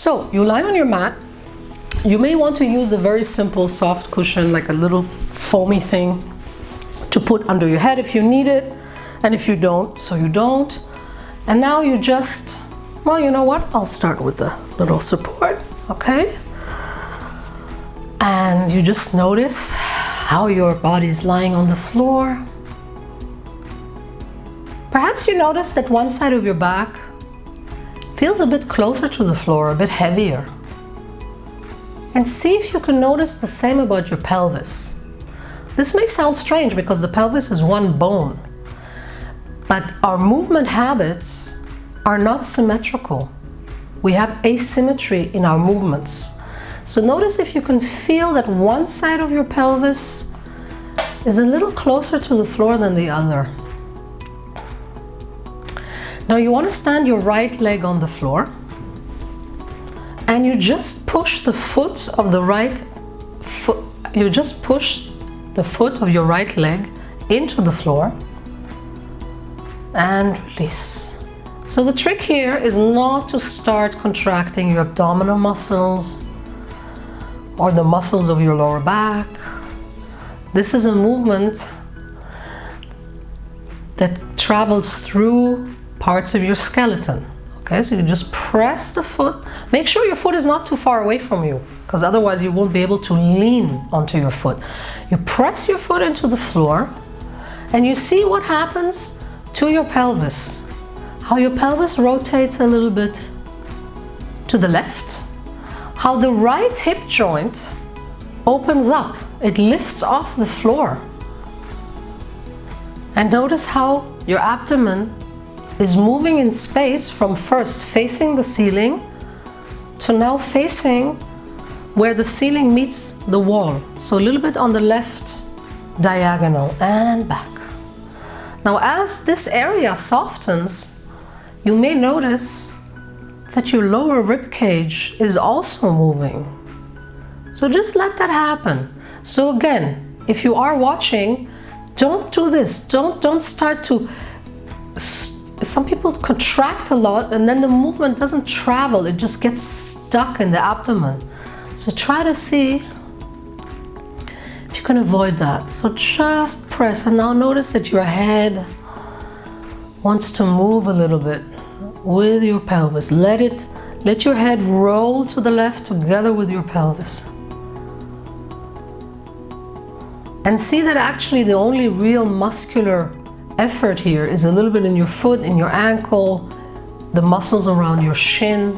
So you lie on your mat. You may want to use a very simple soft cushion, like a little foamy thing to put under your head if you need it, and if you don't, so you don't. And now you just, well, you know what? I'll start with the little support, okay? And you just notice how your body is lying on the floor. Perhaps you notice that one side of your back feels a bit closer to the floor, a bit heavier. And see if you can notice the same about your pelvis. This may sound strange because the pelvis is one bone, but our movement habits are not symmetrical. We have asymmetry in our movements. So notice if you can feel that one side of your pelvis is a little closer to the floor than the other. Now you want to stand your right leg on the floor, and you just push the foot of the right foot, you just push the foot of your right leg into the floor and release. So the trick here is not to start contracting your abdominal muscles or the muscles of your lower back. This is a movement that travels through parts of your skeleton. Okay, so you just press the foot. Make sure your foot is not too far away from you, because otherwise you won't be able to lean onto your foot. You press your foot into the floor and you see what happens to your pelvis. How your pelvis rotates a little bit to the left. How the right hip joint opens up. It lifts off the floor. And notice how your abdomen is moving in space from first facing the ceiling to now facing where the ceiling meets the wall. So a little bit on the left diagonal and back. Now as this area softens, you may notice that your lower rib cage is also moving. So just let that happen. So again, if you are watching, don't do this. Don't start to... Some people contract a lot and then the movement doesn't travel, it just gets stuck in the abdomen. So try to see if you can avoid that. So just press, and now notice that your head wants to move a little bit with your pelvis. Let your head roll to the left together with your pelvis. And see that actually the only real muscular effort here is a little bit in your foot, in your ankle, the muscles around your shin.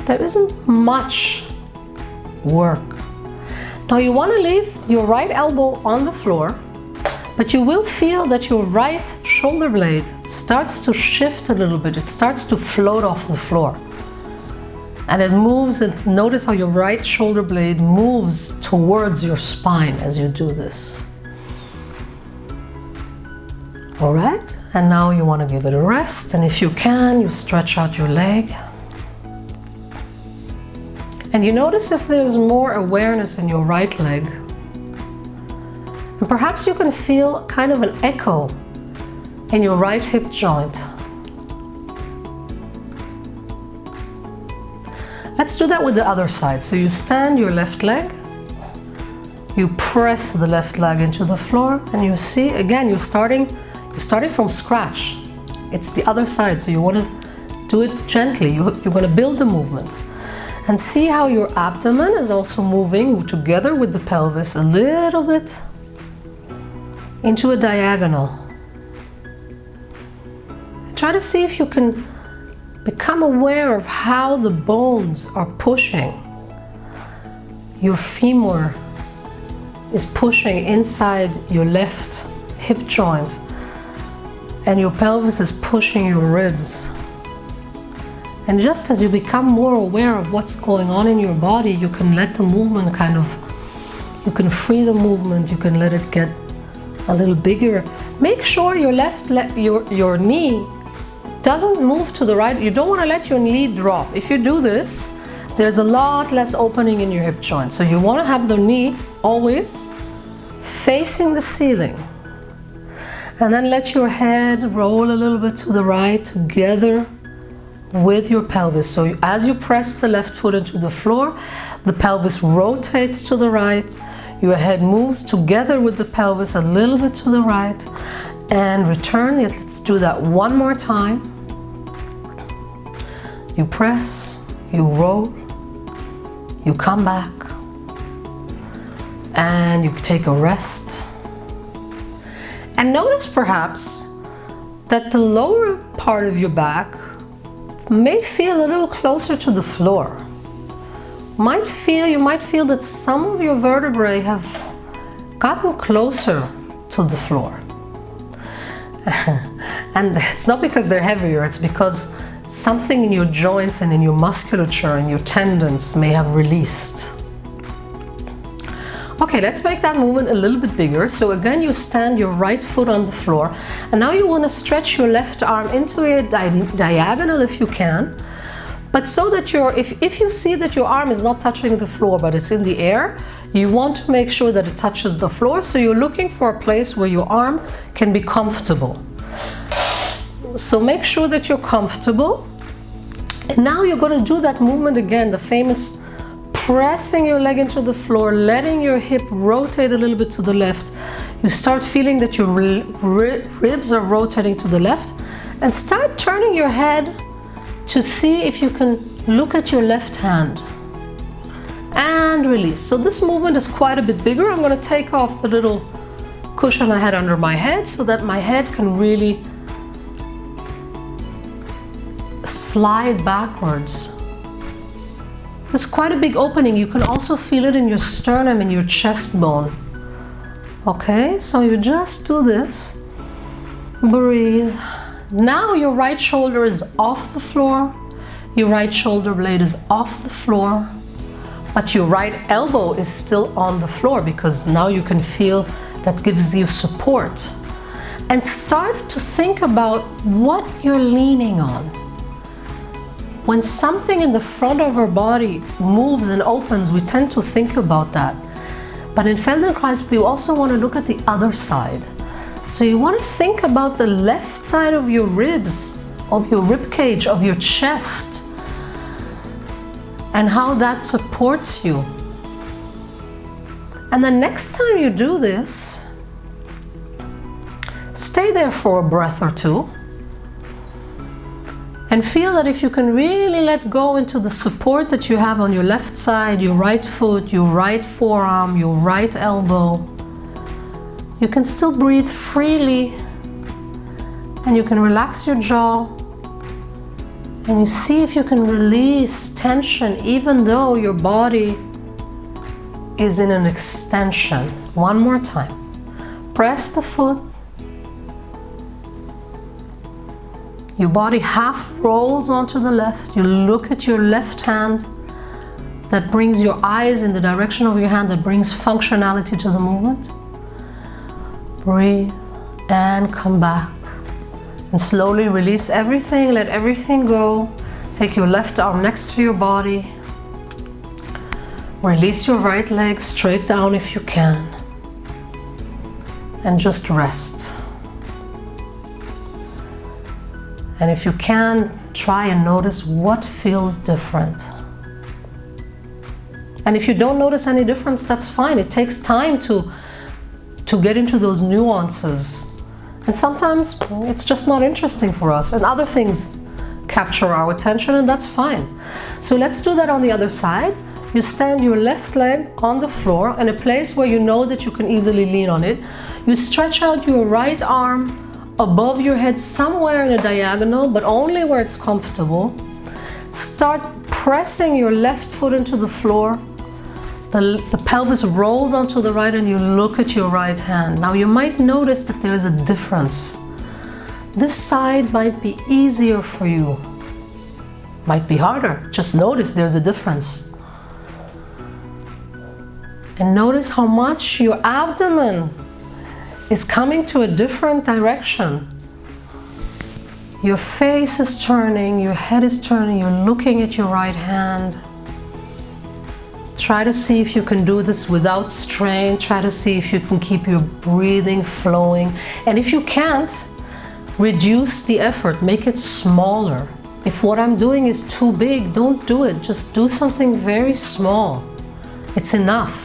There isn't much work. Now you want to leave your right elbow on the floor, but you will feel that your right shoulder blade starts to shift a little bit. It starts to float off the floor. And it moves, and notice how your right shoulder blade moves towards your spine as you do this. All right, and now you want to give it a rest, and if you can, you stretch out your leg. And you notice if there's more awareness in your right leg. And perhaps you can feel kind of an echo in your right hip joint. Let's do that with the other side. So you stand your left leg, you press the left leg into the floor, and you see, again, you're starting from scratch. It's the other side, so you want to do it gently. You're going to build the movement. And see how your abdomen is also moving together with the pelvis a little bit into a diagonal. Try to see if you can become aware of how the bones are pushing. Your femur is pushing inside your left hip joint, and your pelvis is pushing your ribs. And just as you become more aware of what's going on in your body, you can let the movement you can free the movement, you can let it get a little bigger. Make sure your your knee doesn't move to the right. You don't want to let your knee drop. If you do this, there's a lot less opening in your hip joint. So you want to have the knee always facing the ceiling. And then let your head roll a little bit to the right together with your pelvis. So as you press the left foot into the floor, the pelvis rotates to the right, your head moves together with the pelvis a little bit to the right, and return. Let's do that one more time. You press, you roll, you come back, and you take a rest. And notice perhaps that the lower part of your back may feel a little closer to the floor. You might feel that some of your vertebrae have gotten closer to the floor. And it's not because they're heavier, it's because something in your joints and in your musculature and your tendons may have released. Okay, let's make that movement a little bit bigger. So again, you stand your right foot on the floor, and now you want to stretch your left arm into a diagonal if you can. But so that if you see that your arm is not touching the floor but it's in the air, you want to make sure that it touches the floor. So you're looking for a place where your arm can be comfortable. So make sure that you're comfortable. And now you're going to do that movement again, the famous pressing your leg into the floor, letting your hip rotate a little bit to the left. You start feeling that your ribs are rotating to the left, and start turning your head to see if you can look at your left hand. And release. So this movement is quite a bit bigger. I'm going to take off the little cushion I had under my head so that my head can really slide backwards. There's quite a big opening. You can also feel it in your sternum and your chest bone. Okay, so you just do this. Breathe. Now your right shoulder is off the floor. Your right shoulder blade is off the floor. But your right elbow is still on the floor, because now you can feel that gives you support. And start to think about what you're leaning on. When something in the front of our body moves and opens, we tend to think about that. But in Feldenkrais, we also want to look at the other side. So you want to think about the left side of your ribs, of your rib cage, of your chest, and how that supports you. And the next time you do this, stay there for a breath or two. And feel that if you can really let go into the support that you have on your left side, your right foot, your right forearm, your right elbow, you can still breathe freely, and you can relax your jaw, and you see if you can release tension even though your body is in an extension. One more time. Press the foot. Your body half rolls onto the left. You look at your left hand. That brings your eyes in the direction of your hand, that brings functionality to the movement. Breathe and come back. And slowly release everything, let everything go. Take your left arm next to your body. Release your right leg straight down if you can. And just rest. And if you can, try and notice what feels different. And if you don't notice any difference, that's fine. It takes time to get into those nuances. And sometimes it's just not interesting for us, and other things capture our attention, and that's fine. So let's do that on the other side. You stand your left leg on the floor in a place where you know that you can easily lean on it. You stretch out your right arm above your head somewhere in a diagonal, but only where it's comfortable. Start pressing your left foot into the floor. The pelvis rolls onto the right, and you look at your right hand. Now you might notice that there is a difference. This side might be easier for you, might be harder. Just notice there's a difference. And notice how much your abdomen is coming to a different direction. Your face is turning, your head is turning, you're looking at your right hand. Try to see if you can do this without strain. Try to see if you can keep your breathing flowing. And if you can't, reduce the effort, make it smaller. If what I'm doing is too big, don't do it. Just do something very small. It's enough.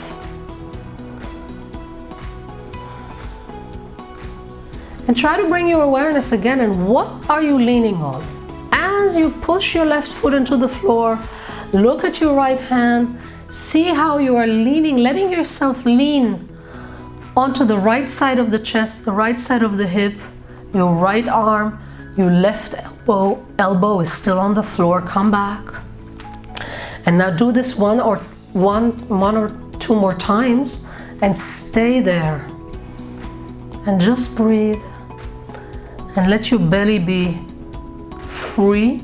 And try to bring your awareness again, and what are you leaning on? As you push your left foot into the floor, look at your right hand, see how you are leaning, letting yourself lean onto the right side of the chest, the right side of the hip, your right arm, your left elbow is still on the floor. Come back. And now do this one or two more times and stay there. And just breathe and let your belly be free.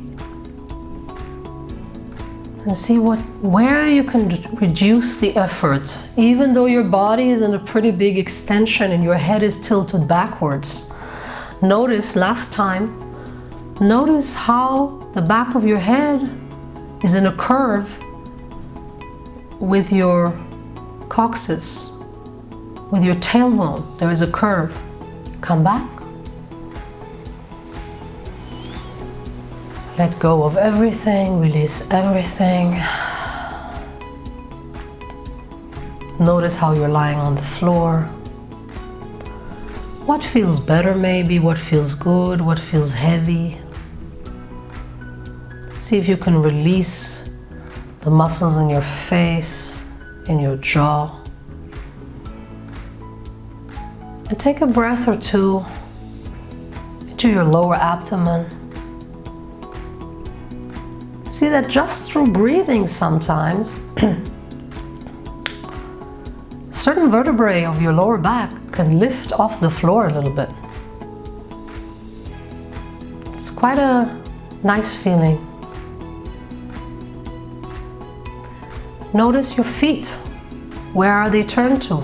And see where you can reduce the effort. Even though your body is in a pretty big extension and your head is tilted backwards. Notice notice how the back of your head is in a curve with your coccyx, with your tailbone. There is a curve. Come back. Let go of everything, release everything. Notice how you're lying on the floor. What feels better maybe, what feels good, what feels heavy. See if you can release the muscles in your face, in your jaw. And take a breath or two into your lower abdomen. See that just through breathing sometimes, certain vertebrae of your lower back can lift off the floor a little bit. It's quite a nice feeling. Notice your feet. Where are they turned to?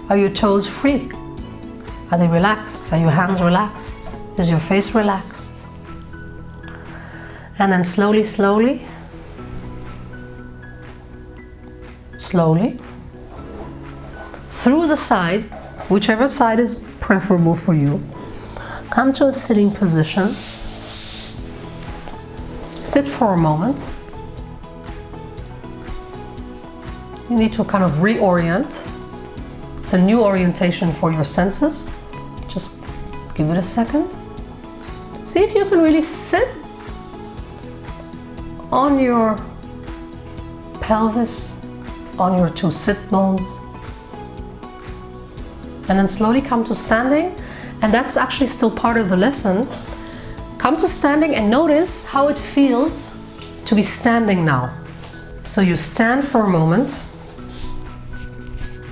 Are your toes free? Are they relaxed? Are your hands relaxed? Is your face relaxed? And then slowly, slowly, through the side, whichever side is preferable for you, come to a sitting position. Sit for a moment. You need to kind of reorient. It's a new orientation for your senses. Just give it a second. See if you can really sit on your pelvis, on your two sit bones. And then slowly come to standing. And that's actually still part of the lesson. Come to standing and notice how it feels to be standing now. So you stand for a moment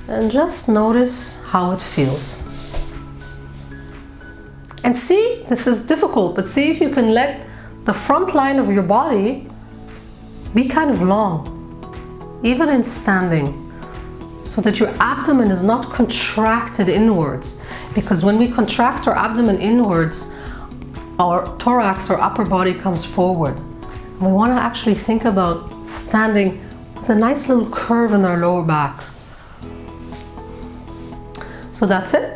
and just notice how it feels. And see, this is difficult, but see if you can let the front line of your body be kind of long, even in standing, so that your abdomen is not contracted inwards. Because when we contract our abdomen inwards, our thorax or upper body comes forward. We want to actually think about standing with a nice little curve in our lower back. So that's it.